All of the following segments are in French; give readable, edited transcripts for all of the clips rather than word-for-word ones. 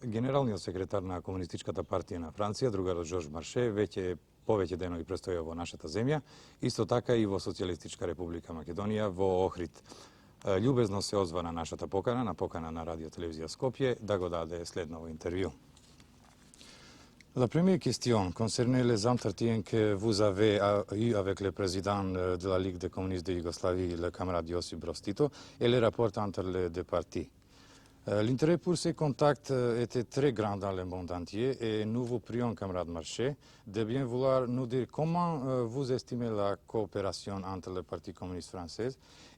Генералниот секретар на Комунистичката партија на Франција, другарот Жорж Марше, веќе повеќе денови престоја во нашата земја, исто така и во Социјалистичка република Македонија, во Охрид. Љубезно се озва на нашата покана, на покана на Радио Телевизија Скопје, да го даде следново интервју. La première question concernait les entretiens que vous avez eus avec le président de la Ligue des communistes de Yougoslavie, le camarade Josip Broz Tito, et les rapports entre les deux partis. L'intérêt pour ces contacts était très grand dans le monde entier et nous vous prions, camarade Marché, de bien vouloir nous dire comment vous estimez la coopération entre le Parti communiste français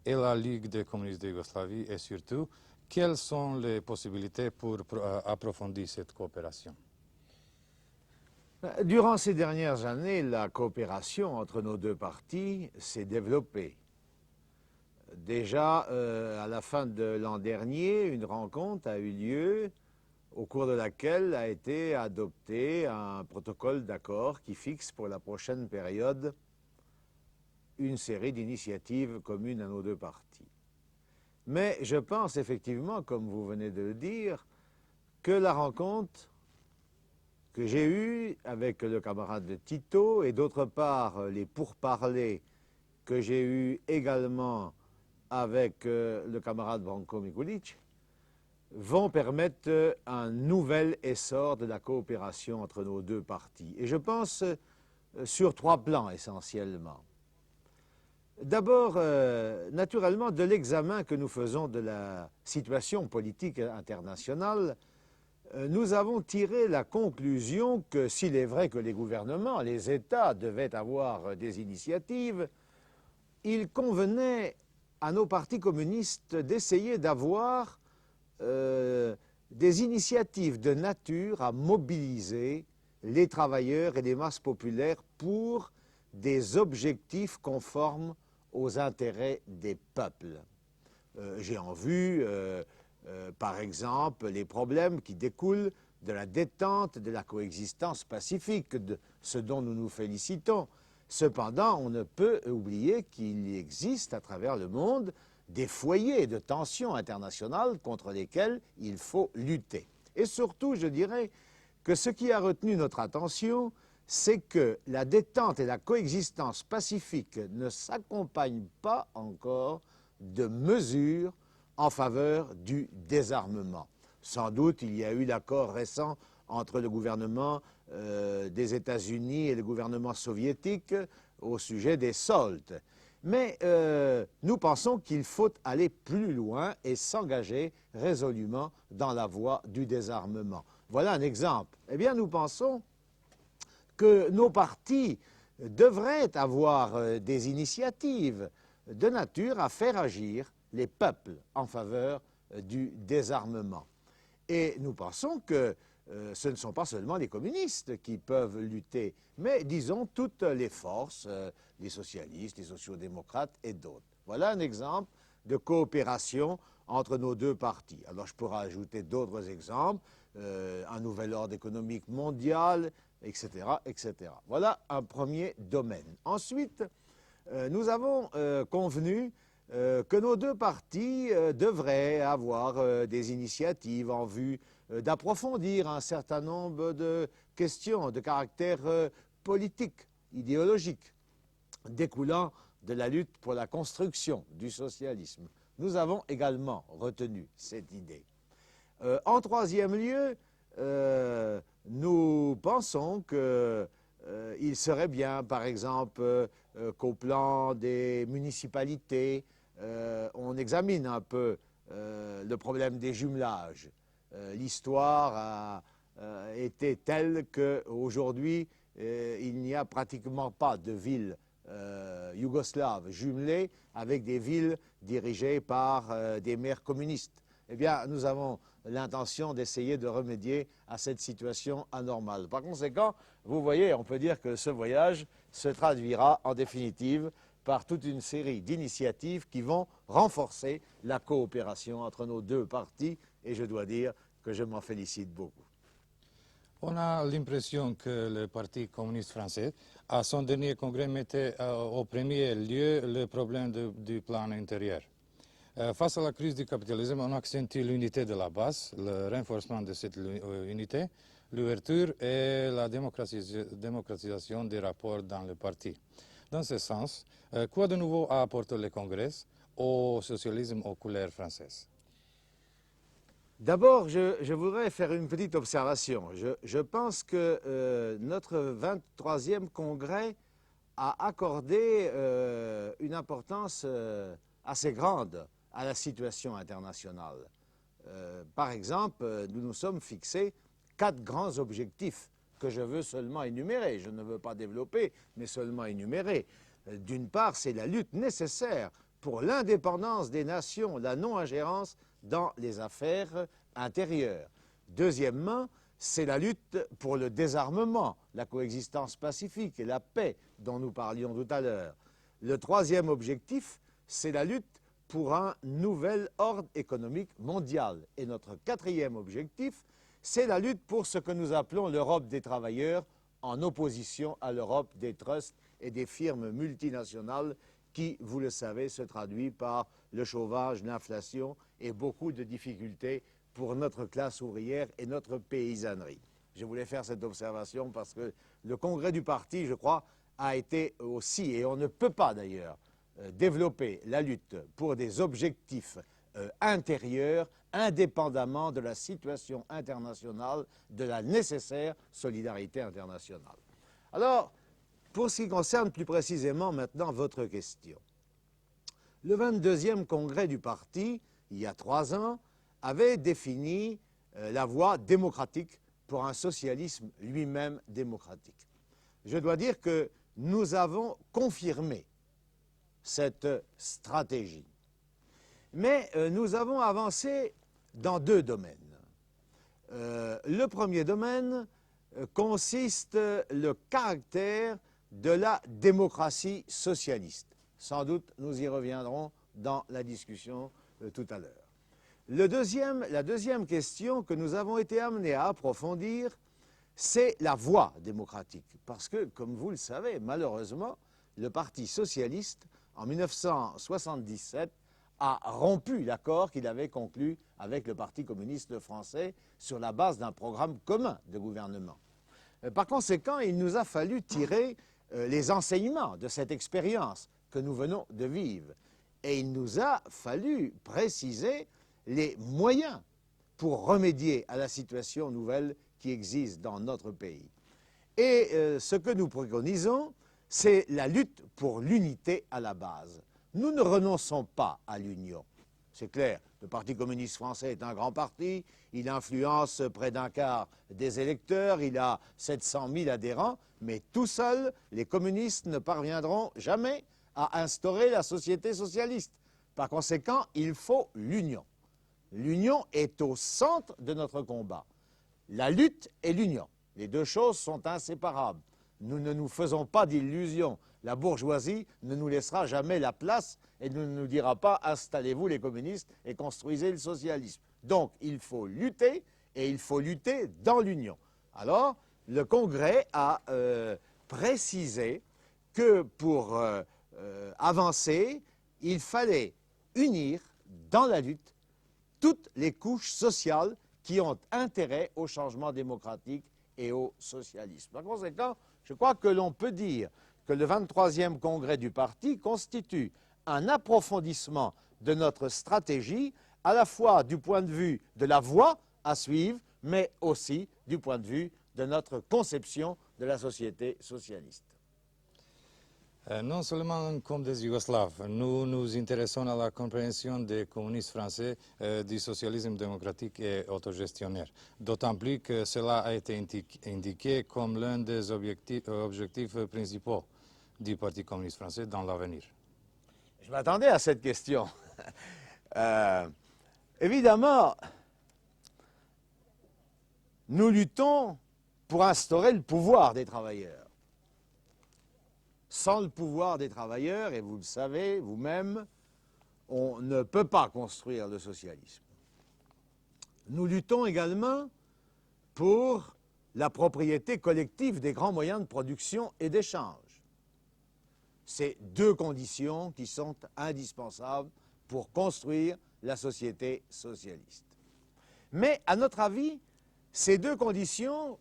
et la Ligue des communistes de Yougoslavie et surtout, quelles sont les possibilités pour approfondir cette coopération? Durant ces dernières années, la coopération entre nos deux partis s'est développée. Déjà, à la fin de l'an dernier, une rencontre a eu lieu au cours de laquelle a été adopté un protocole d'accord qui fixe pour la prochaine période une série d'initiatives communes à nos deux partis. Mais je pense effectivement, comme vous venez de le dire, que la rencontre que j'ai eue avec le camarade Tito et d'autre part les pourparlers que j'ai eus également avec le camarade Branko Mikulic, vont permettre un nouvel essor de la coopération entre nos deux partis. Et je pense sur trois plans essentiellement. D'abord, naturellement, de l'examen que nous faisons de la situation politique internationale, nous avons tiré la conclusion que s'il est vrai que les gouvernements, les États devaient avoir des initiatives, il convenait à nos partis communistes d'essayer d'avoir des initiatives de nature à mobiliser les travailleurs et les masses populaires pour des objectifs conformes aux intérêts des peuples. J'ai en vue, par exemple, les problèmes qui découlent de la détente, de la coexistence pacifique, de ce dont nous nous félicitons. Cependant, on ne peut oublier qu'il existe à travers le monde des foyers de tensions internationales contre lesquels il faut lutter. Et surtout, je dirais que ce qui a retenu notre attention, c'est que la détente et la coexistence pacifique ne s'accompagnent pas encore de mesures en faveur du désarmement. Sans doute, il y a eu l'accord récent entre le gouvernement des États-Unis et le gouvernement soviétique au sujet des SALT. Mais nous pensons qu'il faut aller plus loin et s'engager résolument dans la voie du désarmement. Voilà un exemple. Eh bien, nous pensons que nos partis devraient avoir des initiatives de nature à faire agir les peuples en faveur du désarmement. Et nous pensons que ce ne sont pas seulement les communistes qui peuvent lutter, mais disons toutes les forces, les socialistes, les sociodémocrates et d'autres. Voilà un exemple de coopération entre nos deux partis. Alors je pourrais ajouter d'autres exemples, un nouvel ordre économique mondial, etc., etc. Voilà un premier domaine. Ensuite, nous avons convenu que nos deux partis devraient avoir des initiatives en vue d'approfondir un certain nombre de questions de caractère politique, idéologique, découlant de la lutte pour la construction du socialisme. Nous avons également retenu cette idée. En troisième lieu, nous pensons qu'il serait bien, par exemple, qu'au plan des municipalités, on examine un peu le problème des jumelages. L'histoire a été telle qu'aujourd'hui, il n'y a pratiquement pas de villes yougoslaves jumelées avec des villes dirigées par des maires communistes. Eh bien, nous avons l'intention d'essayer de remédier à cette situation anormale. Par conséquent, vous voyez, on peut dire que ce voyage se traduira en définitive par toute une série d'initiatives qui vont renforcer la coopération entre nos deux partis et je dois dire que je m'en félicite beaucoup. On a l'impression que le Parti communiste français, à son dernier congrès, mettait au premier lieu le problème du plan intérieur. Face à la crise du capitalisme, on accentue l'unité de la base, le renforcement de cette unité, l'ouverture et la démocratisation des rapports dans le parti. Dans ce sens, quoi de nouveau a apporté le Congrès au socialisme aux couleurs françaises? D'abord, je voudrais faire une petite observation. Je pense que notre 23e congrès a accordé une importance assez grande à la situation internationale. Par exemple, nous nous sommes fixés 4 grands objectifs que je veux seulement énumérer. Je ne veux pas développer, mais seulement énumérer. D'une part, c'est la lutte nécessaire pour l'indépendance des nations, la non-ingérence dans les affaires intérieures. Deuxièmement, c'est la lutte pour le désarmement, la coexistence pacifique et la paix dont nous parlions tout à l'heure. Le troisième objectif, c'est la lutte pour un nouvel ordre économique mondial. Et notre quatrième objectif, c'est la lutte pour ce que nous appelons l'Europe des travailleurs, en opposition à l'Europe des trusts et des firmes multinationales qui, vous le savez, se traduit par le chômage, l'inflation et beaucoup de difficultés pour notre classe ouvrière et notre paysannerie. Je voulais faire cette observation parce que le congrès du parti, je crois, a été aussi, et on ne peut pas d'ailleurs, développer la lutte pour des objectifs intérieurs, indépendamment de la situation internationale, de la nécessaire solidarité internationale. Alors, pour ce qui concerne plus précisément maintenant votre question, le 22e congrès du parti, il y a 3 ans, avait défini la voie démocratique pour un socialisme lui-même démocratique. Je dois dire que nous avons confirmé cette stratégie. Mais nous avons avancé dans 2 domaines. Le premier domaine consiste le caractère de la démocratie socialiste. Sans doute, nous y reviendrons dans la discussion tout à l'heure. La deuxième question que nous avons été amenés à approfondir, c'est la voie démocratique. Parce que, comme vous le savez, malheureusement, le Parti socialiste, en 1977, a rompu l'accord qu'il avait conclu avec le Parti communiste français sur la base d'un programme commun de gouvernement. Par conséquent, il nous a fallu tirer les enseignements de cette expérience que nous venons de vivre. Et il nous a fallu préciser les moyens pour remédier à la situation nouvelle qui existe dans notre pays. Et ce que nous préconisons, c'est la lutte pour l'unité à la base. Nous ne renonçons pas à l'union. C'est clair, le Parti communiste français est un grand parti, il influence près d'un quart des électeurs, il a 700 000 adhérents, mais tout seuls, les communistes ne parviendront jamais à instaurer la société socialiste. Par conséquent, il faut l'union. L'union est au centre de notre combat. La lutte et l'union, les 2 choses sont inséparables. Nous ne nous faisons pas d'illusions. La bourgeoisie ne nous laissera jamais la place et ne nous dira pas « installez-vous les communistes et construisez le socialisme ». Donc, il faut lutter et il faut lutter dans l'union. Alors, le Congrès a précisé que pour avancer, il fallait unir dans la lutte toutes les couches sociales qui ont intérêt au changement démocratique et au socialisme. Par conséquent, je crois que l'on peut dire que le 23e congrès du parti constitue un approfondissement de notre stratégie, à la fois du point de vue de la voie à suivre, mais aussi du point de vue de notre conception de la société socialiste. Non seulement comme des Yougoslaves, nous nous intéressons à la compréhension des communistes français du socialisme démocratique et autogestionnaire, d'autant plus que cela a été indiqué comme l'un des objectifs principaux du Parti communiste français dans l'avenir. Je m'attendais à cette question. Évidemment, nous luttons pour instaurer le pouvoir des travailleurs. Sans le pouvoir des travailleurs, et vous le savez vous-même, on ne peut pas construire le socialisme. Nous luttons également pour la propriété collective des grands moyens de production et d'échange. C'est 2 conditions qui sont indispensables pour construire la société socialiste. Mais à notre avis, ces deux conditions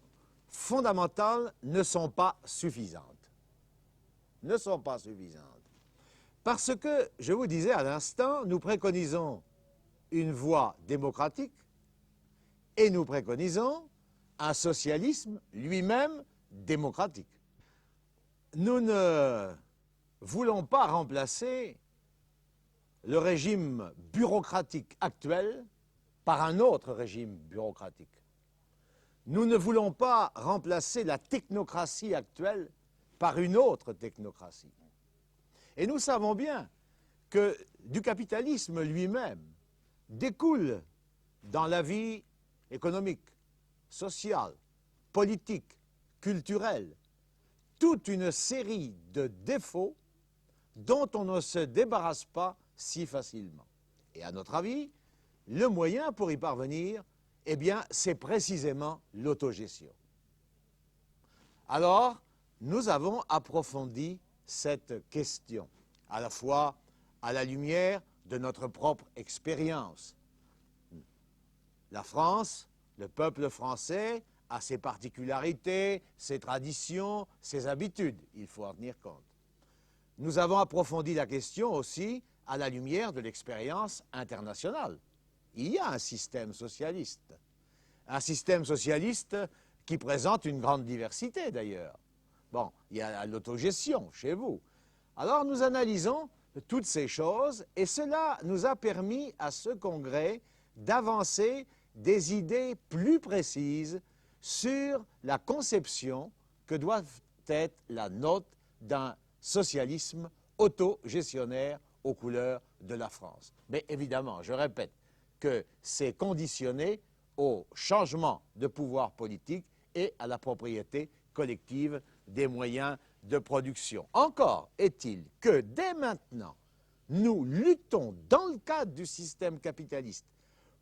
fondamentales ne sont pas suffisantes. Ne sont pas suffisantes. Parce que, je vous disais à l'instant, nous préconisons une voie démocratique et nous préconisons un socialisme lui-même démocratique. Nous ne voulons pas remplacer le régime bureaucratique actuel par un autre régime bureaucratique. Nous ne voulons pas remplacer la technocratie actuelle par une autre technocratie. Et nous savons bien que du capitalisme lui-même découle dans la vie économique, sociale, politique, culturelle, toute une série de défauts dont on ne se débarrasse pas si facilement. Et à notre avis, le moyen pour y parvenir, eh bien, c'est précisément l'autogestion. Alors, nous avons approfondi cette question, à la fois à la lumière de notre propre expérience. La France, le peuple français, a ses particularités, ses traditions, ses habitudes. Il faut en tenir compte. Nous avons approfondi la question aussi à la lumière de l'expérience internationale. Il y a un système socialiste qui présente une grande diversité d'ailleurs. Bon, il y a l'autogestion chez vous. Alors nous analysons toutes ces choses et cela nous a permis à ce congrès d'avancer des idées plus précises sur la conception que doit être la nôtre d'un socialisme autogestionnaire aux couleurs de la France. Mais évidemment, je répète que c'est conditionné au changement de pouvoir politique et à la propriété collective des moyens de production. Encore est-il que dès maintenant, nous luttons dans le cadre du système capitaliste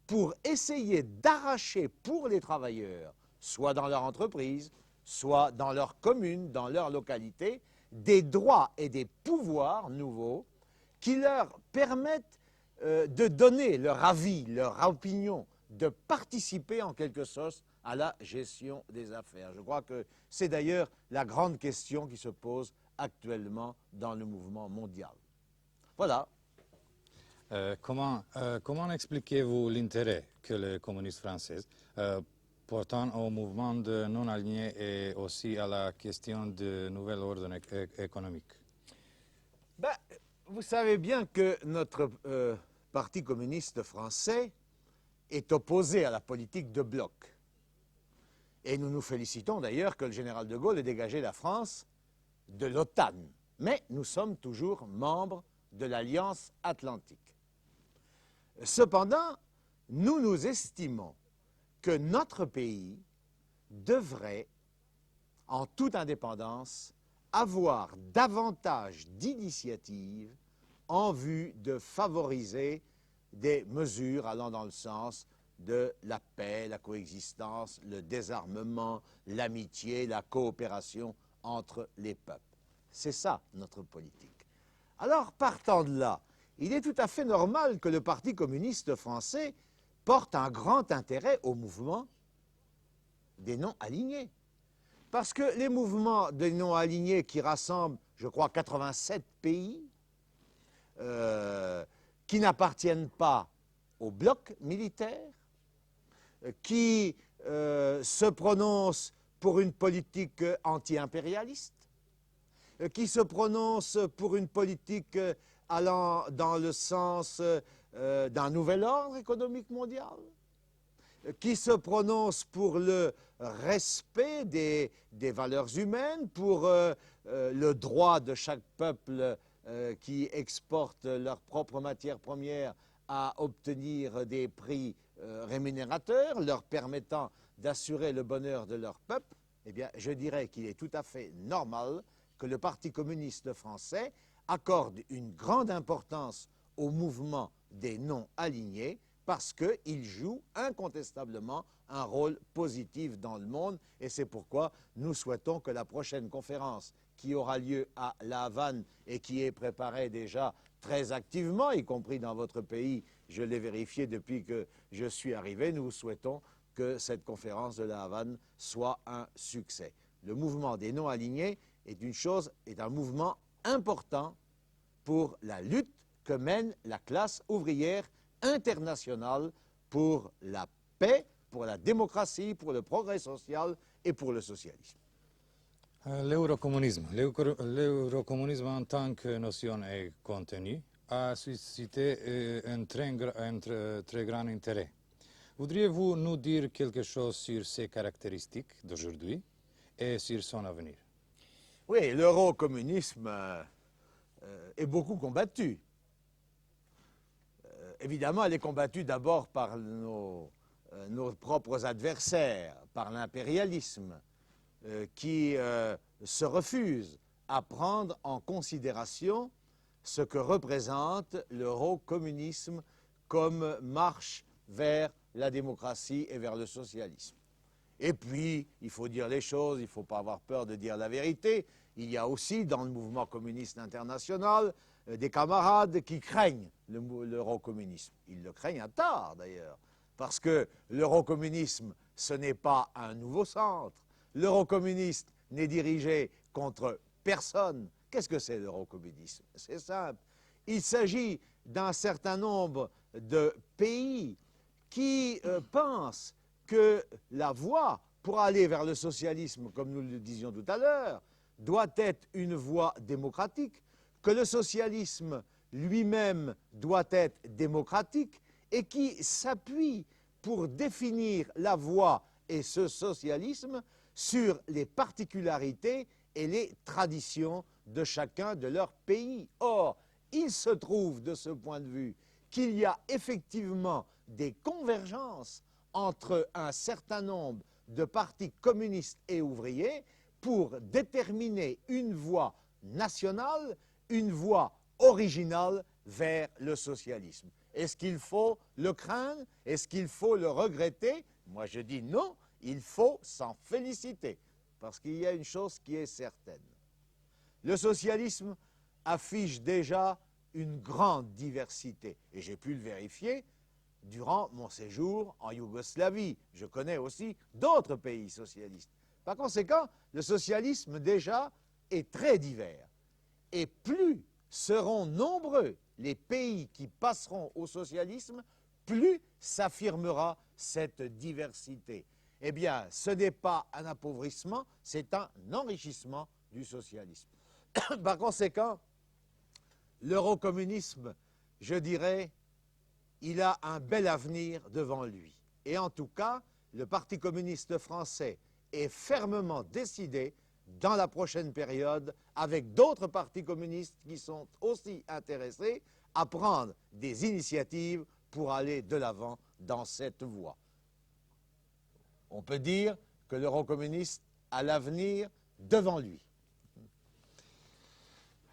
pour essayer d'arracher pour les travailleurs, soit dans leur entreprise, soit dans leur commune, dans leur localité, des droits et des pouvoirs nouveaux qui leur permettent de donner leur avis, leur opinion, de participer en quelque sorte à la gestion des affaires. Je crois que c'est d'ailleurs la grande question qui se pose actuellement dans le mouvement mondial. Voilà. Comment expliquez-vous l'intérêt que les communistes français portant au mouvement de non-alignés et aussi à la question de nouvel ordre économique? Ben, vous savez bien que notre Parti communiste français est opposé à la politique de bloc. Et nous nous félicitons d'ailleurs que le général de Gaulle ait dégagé la France de l'OTAN. Mais nous sommes toujours membres de l'Alliance atlantique. Cependant, nous estimons que notre pays devrait, en toute indépendance, avoir davantage d'initiatives en vue de favoriser des mesures allant dans le sens de la paix, la coexistence, le désarmement, l'amitié, la coopération entre les peuples. C'est ça notre politique. Alors, partant de là, il est tout à fait normal que le Parti communiste français porte un grand intérêt au mouvement des non-alignés. Parce que les mouvements des non-alignés qui rassemblent, je crois, 87 pays, qui n'appartiennent pas au bloc militaire, qui se prononcent pour une politique anti-impérialiste, qui se prononcent pour une politique allant dans le sens d'un nouvel ordre économique mondial, qui se prononcent pour le respect des valeurs humaines, pour le droit de chaque peuple qui exporte leurs propres matières premières à obtenir des prix rémunérateurs, leur permettant d'assurer le bonheur de leur peuple, eh bien, je dirais qu'il est tout à fait normal que le Parti communiste français accorde une grande importance au mouvement des non-alignés parce qu'il joue incontestablement un rôle positif dans le monde et c'est pourquoi nous souhaitons que la prochaine conférence qui aura lieu à La Havane et qui est préparée déjà très activement, y compris dans votre pays. Je l'ai vérifié depuis que je suis arrivé. Nous souhaitons que cette conférence de la Havane soit un succès. Le mouvement des non-alignés est un mouvement important pour la lutte que mène la classe ouvrière internationale pour la paix, pour la démocratie, pour le progrès social et pour le socialisme. L'eurocommunisme. L'eurocommunisme en tant que notion et contenu a suscité un très grand intérêt. Voudriez-vous nous dire quelque chose sur ses caractéristiques d'aujourd'hui et sur son avenir? Oui, l'eurocommunisme est beaucoup combattu. Évidemment, elle est combattue d'abord par nos propres adversaires, par l'impérialisme, qui se refuse à prendre en considération ce que représente l'eurocommunisme comme marche vers la démocratie et vers le socialisme. Et puis, il faut dire les choses, il ne faut pas avoir peur de dire la vérité. Il y a aussi dans le mouvement communiste international des camarades qui craignent l'eurocommunisme. Ils le craignent à tort d'ailleurs, parce que l'eurocommunisme, ce n'est pas un nouveau centre. L'eurocommuniste n'est dirigé contre personne. Qu'est-ce que c'est l'eurocommunisme? C'est simple. Il s'agit d'un certain nombre de pays qui pensent que la voie pour aller vers le socialisme, comme nous le disions tout à l'heure, doit être une voie démocratique, que le socialisme lui-même doit être démocratique et qui s'appuie pour définir la voie et ce socialisme sur les particularités et les traditions de chacun de leurs pays. Or, il se trouve de ce point de vue qu'il y a effectivement des convergences entre un certain nombre de partis communistes et ouvriers pour déterminer une voie nationale, une voie originale vers le socialisme. Est-ce qu'il faut le craindre? Est-ce qu'il faut le regretter? Moi je dis non, il faut s'en féliciter, parce qu'il y a une chose qui est certaine. Le socialisme affiche déjà une grande diversité, et j'ai pu le vérifier durant mon séjour en Yougoslavie. Je connais aussi d'autres pays socialistes. Par conséquent, le socialisme déjà est très divers. Et plus seront nombreux les pays qui passeront au socialisme, plus s'affirmera cette diversité. Eh bien, ce n'est pas un appauvrissement, c'est un enrichissement du socialisme. Par conséquent, l'eurocommunisme, je dirais, il a un bel avenir devant lui. Et en tout cas, le Parti communiste français est fermement décidé dans la prochaine période, avec d'autres partis communistes qui sont aussi intéressés à prendre des initiatives pour aller de l'avant dans cette voie. On peut dire que l'eurocommuniste a l'avenir devant lui.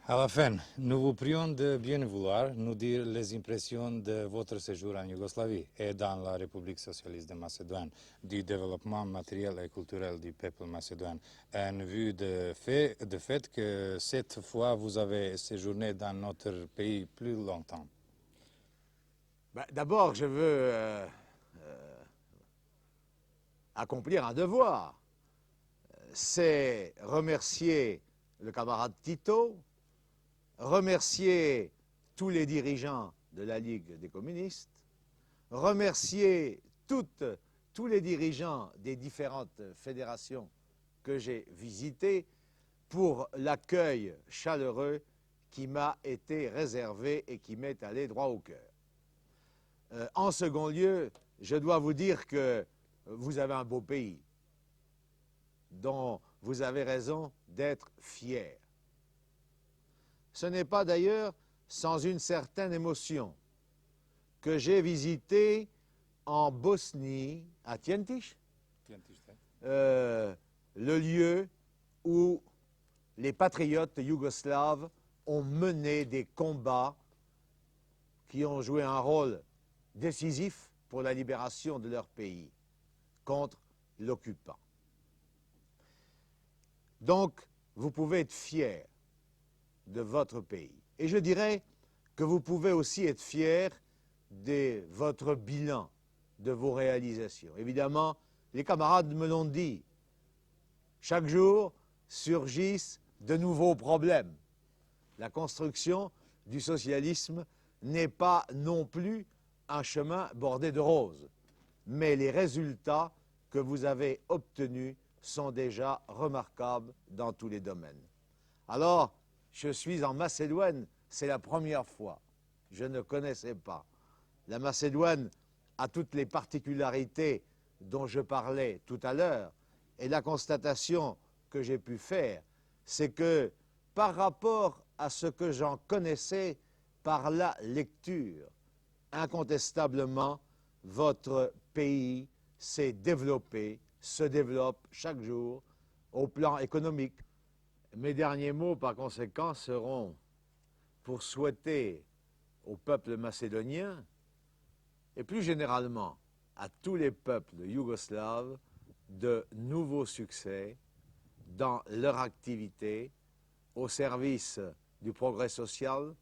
À la fin, nous vous prions de bien vouloir nous dire les impressions de votre séjour en Yougoslavie et dans la République socialiste de Macédoine, du développement matériel et culturel du peuple macédoine, en vue de fait que cette fois vous avez séjourné dans notre pays plus longtemps. D'abord, je veux accomplir un devoir. C'est remercier le camarade Tito, remercier tous les dirigeants de la Ligue des communistes, remercier tous les dirigeants des différentes fédérations que j'ai visitées pour l'accueil chaleureux qui m'a été réservé et qui m'est allé droit au cœur. En second lieu, je dois vous dire que vous avez un beau pays dont vous avez raison d'être fier. Ce n'est pas d'ailleurs sans une certaine émotion que j'ai visité en Bosnie, à Tientiš, le lieu où les patriotes yougoslaves ont mené des combats qui ont joué un rôle décisif pour la libération de leur pays contre l'occupant. Donc, vous pouvez être fiers de votre pays. Et je dirais que vous pouvez aussi être fier de votre bilan, de vos réalisations. Évidemment, les camarades me l'ont dit. Chaque jour surgissent de nouveaux problèmes. La construction du socialisme n'est pas non plus un chemin bordé de roses, mais les résultats que vous avez obtenus sont déjà remarquables dans tous les domaines. Alors, je suis en Macédoine, c'est la première fois. Je ne connaissais pas. La Macédoine a toutes les particularités dont je parlais tout à l'heure, et la constatation que j'ai pu faire, c'est que par rapport à ce que j'en connaissais par la lecture, incontestablement, votre pays s'est développé, se développe chaque jour au plan économique. Mes derniers mots, par conséquent, seront pour souhaiter au peuple macédonien, et plus généralement à tous les peuples yougoslaves, de nouveaux succès dans leur activité au service du progrès social,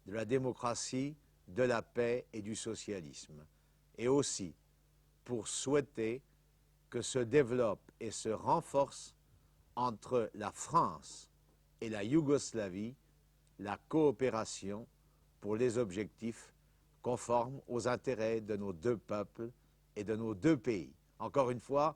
de la démocratie, de la paix et du socialisme. Et aussi pour souhaiter que se développe et se renforce entre la France et la Yougoslavie la coopération pour les objectifs conformes aux intérêts de nos deux peuples et de nos deux pays. Encore une fois,